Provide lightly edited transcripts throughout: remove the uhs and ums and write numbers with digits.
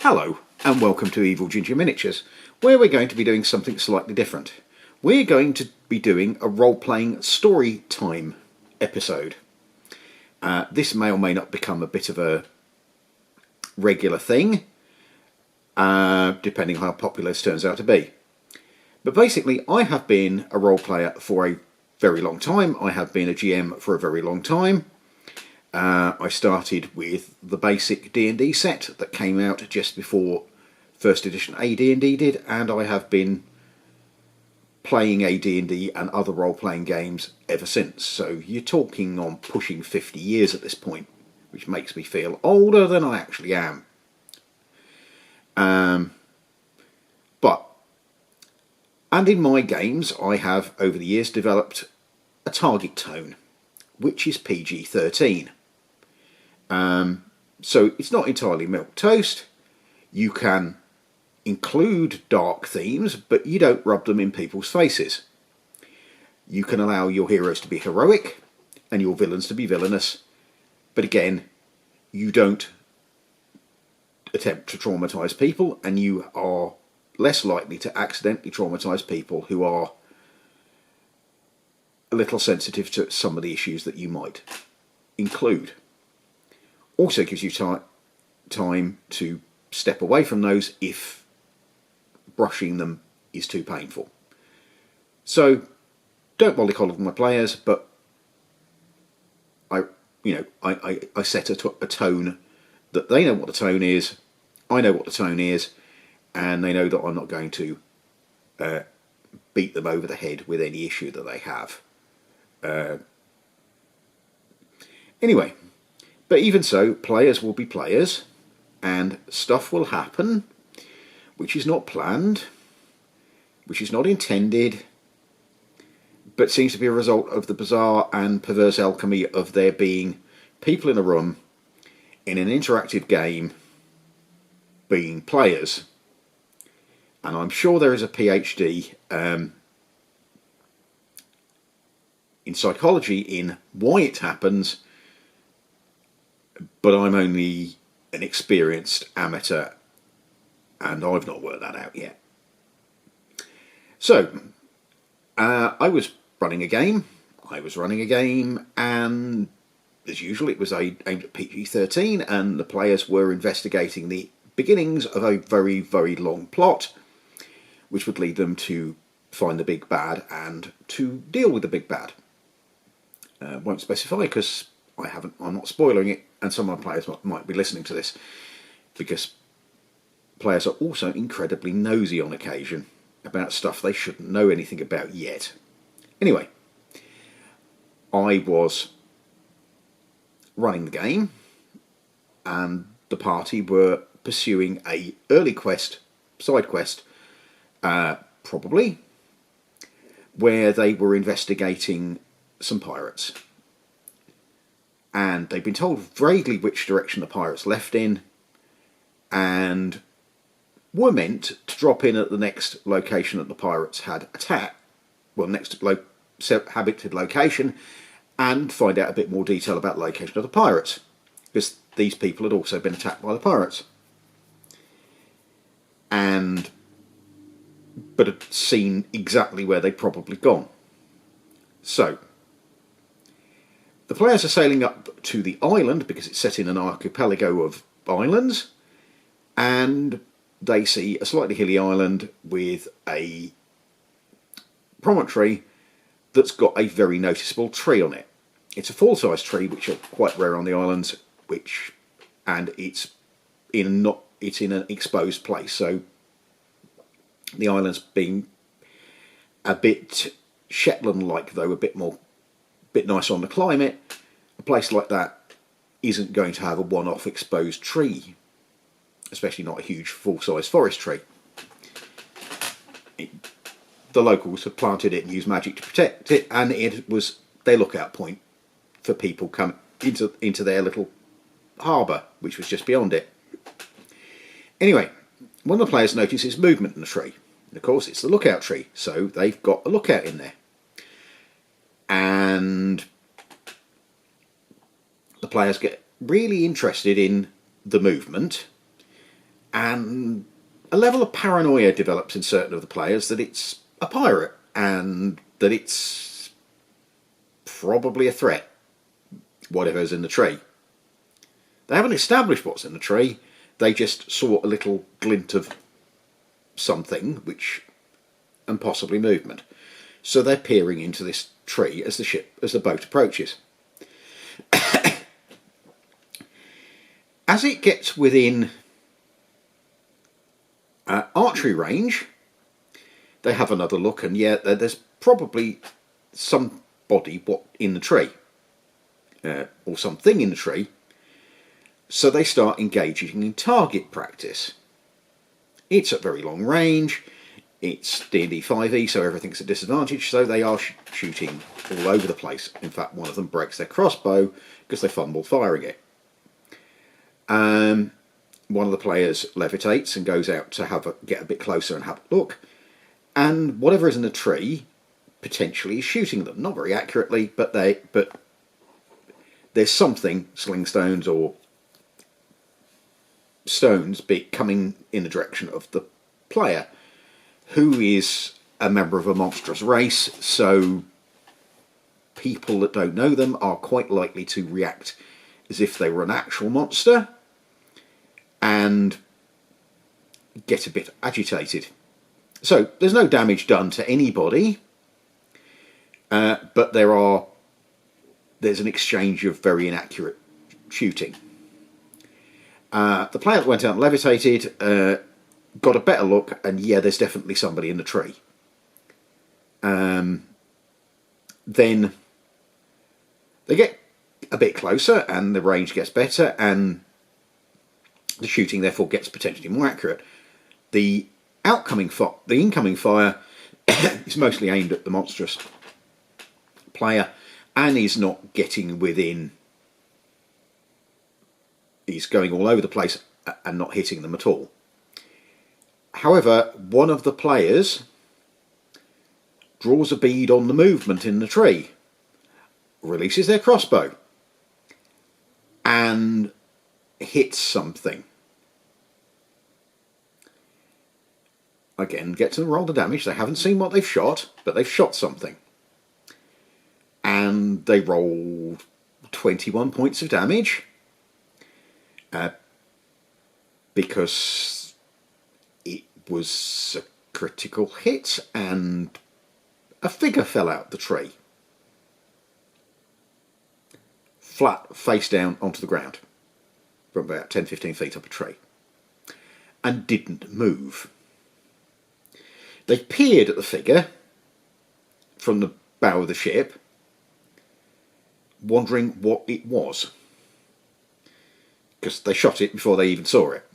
Hello and welcome to Evil Ginger Miniatures, where we're going to be doing something slightly different. We're going to be doing a role-playing story time episode. This may or may not become a bit of a regular thing, depending on how popular this turns out to be. But basically, I have been a role player for a very long time. I have been a GM for a very long time. I started with the basic D&D set that came out just before first edition AD&D did, and I have been playing AD&D and other role-playing games ever since. So you're talking on pushing 50 years at this point, which makes me feel older than I actually am. And in my games, I have over the years developed a target tone, which is PG-13. So it's not entirely milquetoast. You can include dark themes, but you don't rub them in people's faces. You can allow your heroes to be heroic and your villains to be villainous, but again, you don't attempt to traumatise people, and you are less likely to accidentally traumatise people who are a little sensitive to some of the issues that you might include. Also gives you time to step away from those if brushing them is too painful. So don't mollycoddle with my players, but I set a tone that they know what the tone is, I know what the tone is, and they know that I'm not going to beat them over the head with any issue that they have. Anyway, but even so, players will be players, and stuff will happen which is not planned, which is not intended, but seems to be a result of the bizarre and perverse alchemy of there being people in a room in an interactive game being players. And I'm sure there is a PhD in psychology in why it happens, but I'm only an experienced amateur and I've not worked that out yet. So, I was running a game, and as usual it was aimed at PG-13, and the players were investigating the beginnings of a very, very long plot, which would lead them to find the big bad and to deal with the big bad. Won't specify because I'm not spoiling it, and some of my players might be listening to this, because players are also incredibly nosy on occasion about stuff they shouldn't know anything about yet. Anyway, I was running the game, and the party were pursuing a early quest, side quest, probably, where they were investigating some pirates. And they'd been told vaguely which direction the pirates left in, and were meant to drop in at the next location that the pirates had attacked, next habited location, and find out a bit more detail about the location of the pirates, because these people had also been attacked by the pirates, but had seen exactly where they'd probably gone. So the players are sailing up to the island because it's set in an archipelago of islands, and they see a slightly hilly island with a promontory that's got a very noticeable tree on it. It's a full-size tree, which are quite rare on the islands, and it's in an exposed place. So the islands being a bit Shetland-like, though a bit nicer on the climate, a place like that isn't going to have a one-off exposed tree, especially not a huge full-size forest tree. The locals had planted it and used magic to protect it, and it was their lookout point for people coming into their little harbour, which was just beyond it. Anyway, one of the players notices movement in the tree. And of course, it's the lookout tree, so they've got a lookout in there. And the players get really interested in the movement And a level of paranoia develops in certain of the players that it's a pirate and that it's probably a threat, whatever's in the tree. They haven't established what's in the tree, they just saw a little glint of something, and possibly movement. So they're peering into this tree as the boat approaches. As it gets within archery range, they have another look, and there's probably somebody in the tree, or something in the tree. So they start engaging in target practice. It's at very long range. It's D&D 5e, so everything's at disadvantage. So they are shooting all over the place. In fact, one of them breaks their crossbow because they fumbled firing it. One of the players levitates and goes out to get a bit closer and have a look. And whatever is in the tree potentially is shooting them. Not very accurately, but there's something, sling stones or stones, coming in the direction of the player, who is a member of a monstrous race, so people that don't know them are quite likely to react as if they were an actual monster and get a bit agitated. So there's no damage done to anybody, but there's an exchange of very inaccurate shooting. The player that went out and levitated got a better look, and there's definitely somebody in the tree. Then they get a bit closer, and the range gets better, and the shooting therefore gets potentially more accurate. The incoming fire is mostly aimed at the monstrous player, and is not getting within. He's going all over the place and not hitting them at all. However, one of the players draws a bead on the movement in the tree, releases their crossbow, and hits something. Again, get to roll the damage. They haven't seen what they've shot, but they've shot something. And they rolled 21 points of damage. Because it was a critical hit and a figure fell out the tree. Flat, face down onto the ground from about 10-15 feet up a tree. And didn't move. They peered at the figure from the bow of the ship, wondering what it was. Because they shot it before they even saw it.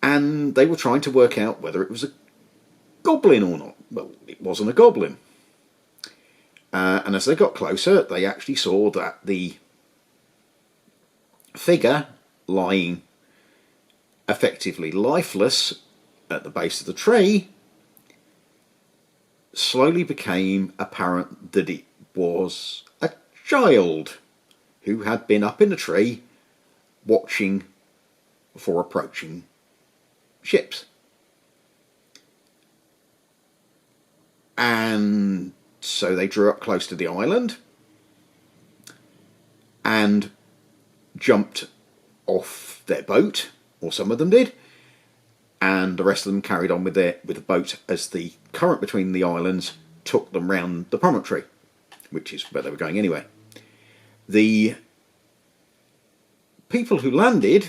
And they were trying to work out whether it was a goblin or not. Well, it wasn't a goblin. And as they got closer, they actually saw that the figure lying effectively lifeless at the base of the tree slowly became apparent that it was a child who had been up in the tree watching for approaching ships. And so they drew up close to the island and jumped off their boat, or some of them did, and the rest of them carried on with the boat as the current between the islands took them round the promontory, which is where they were going anyway. The people who landed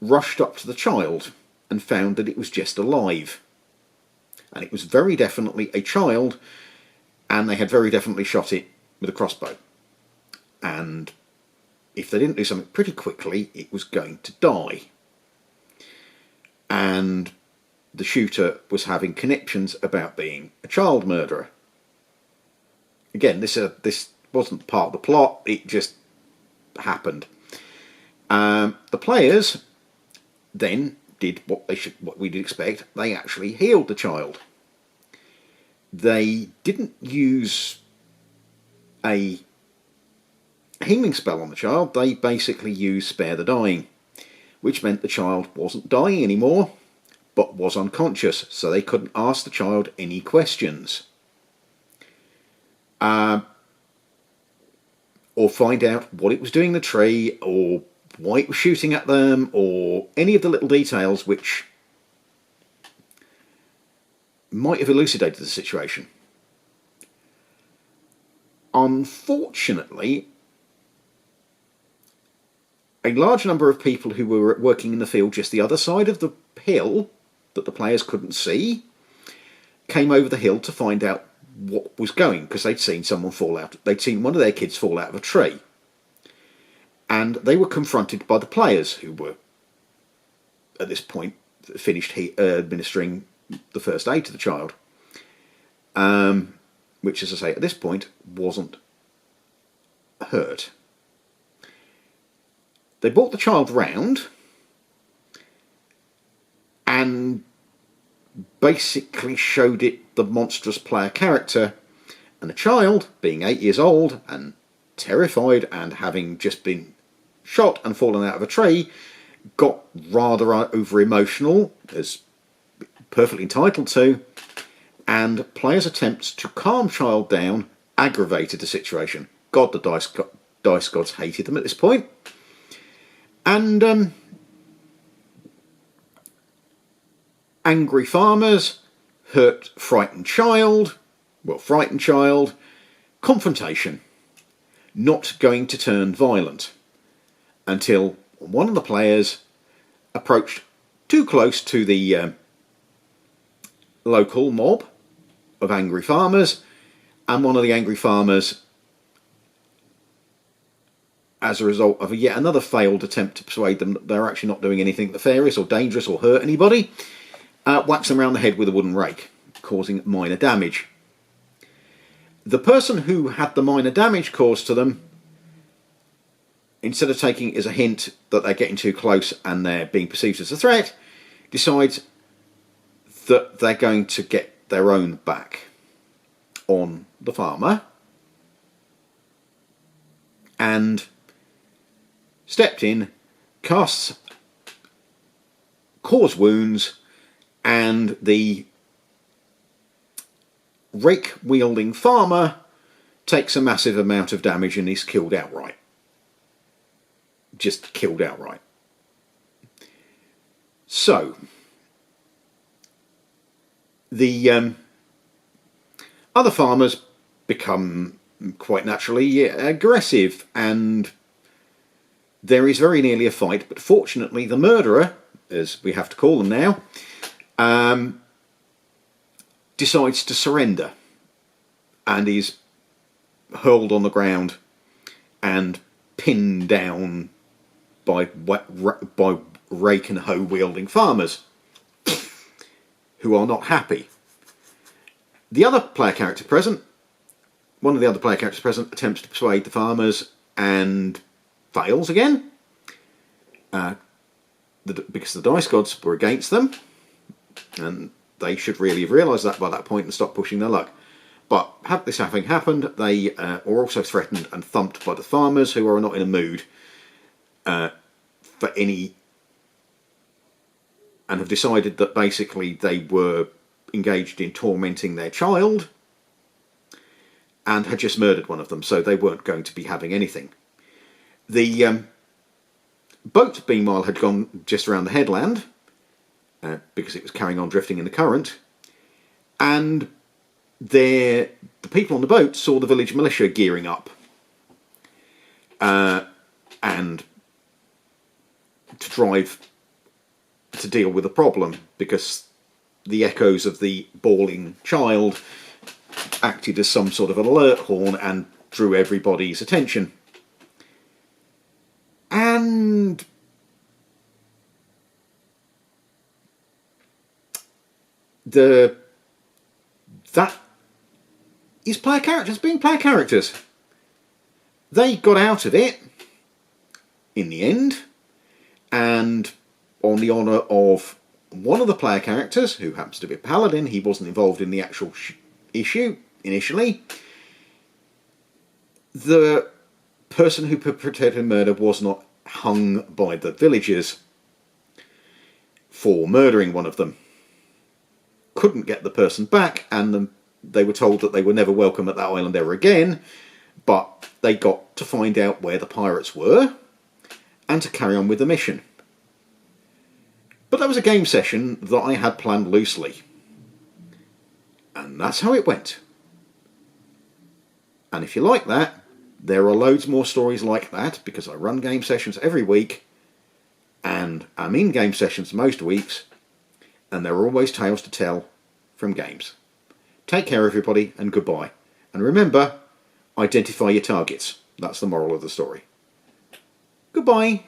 rushed up to the child and found that it was just alive. And it was very definitely a child, and they had very definitely shot it with a crossbow. And if they didn't do something pretty quickly, it was going to die. And the shooter was having conniptions about being a child murderer. Again, this wasn't part of the plot, it just happened. The players then did what we'd expect. They actually healed the child. They didn't use a healing spell on the child. They basically used Spare the Dying, which meant the child wasn't dying anymore, but was unconscious, so they couldn't ask the child any questions. Or find out what it was doing in the tree, or why it was shooting at them, or any of the little details which might have elucidated the situation. Unfortunately, a large number of people who were working in the field just the other side of the hill that the players couldn't see came over the hill to find out what was going, because they'd seen someone fall out. They'd seen one of their kids fall out of a tree. And they were confronted by the players, who were, at this point, finished administering the first aid to the child. Which, as I say, at this point, wasn't hurt. They brought the child round and basically showed it the monstrous player character, and the child, being 8 years old and terrified and having just been shot and fallen out of a tree, got rather over emotional, as perfectly entitled to, and players' attempts to calm child down aggravated the situation. God, the dice gods hated them at this point. And angry farmers, frightened child, confrontation, not going to turn violent, until one of the players approached too close to the local mob of angry farmers, and one of the angry farmers, as a result of yet another failed attempt to persuade them that they're actually not doing anything nefarious or dangerous or hurt anybody, whacks them around the head with a wooden rake, causing minor damage. The person who had the minor damage caused to them, instead of taking it as a hint that they're getting too close and they're being perceived as a threat, decides that they're going to get their own back on the farmer, and stepped in, cause wounds, and the rake-wielding farmer takes a massive amount of damage and is killed outright. Just killed outright. So, the other farmers become quite naturally aggressive, and there is very nearly a fight, but fortunately the murderer, as we have to call them now, decides to surrender and is hurled on the ground and pinned down by rake and hoe wielding farmers who are not happy. The other player character present, one of the other player characters present, attempts to persuade the farmers and fails again, because the dice gods were against them, and they should really have realised that by that point and stopped pushing their luck. But had this having happened, they were also threatened and thumped by the farmers, who are not in a mood for any, and have decided that basically they were engaged in tormenting their child and had just murdered one of them, so they weren't going to be having anything. The boat, meanwhile, had gone just around the headland because it was carrying on drifting in the current, and the people on the boat saw the village militia gearing up and to drive to deal with the problem, because the echoes of the bawling child acted as some sort of an alert horn and drew everybody's attention. And that is player characters being player characters. They got out of it in the end, and on the honour of one of the player characters, who happens to be a paladin, he wasn't involved in the actual issue initially, the person who perpetrated murder was not hung by the villagers, for murdering one of them. Couldn't get the person back, and they were told that they were never welcome at that island ever again, but they got to find out where the pirates were and to carry on with the mission. But that was a game session that I had planned loosely. And that's how it went. And if you like that, there are loads more stories like that, because I run game sessions every week, and I'm in game sessions most weeks, and there are always tales to tell from games. Take care, everybody, and goodbye. And remember, identify your targets. That's the moral of the story. Goodbye.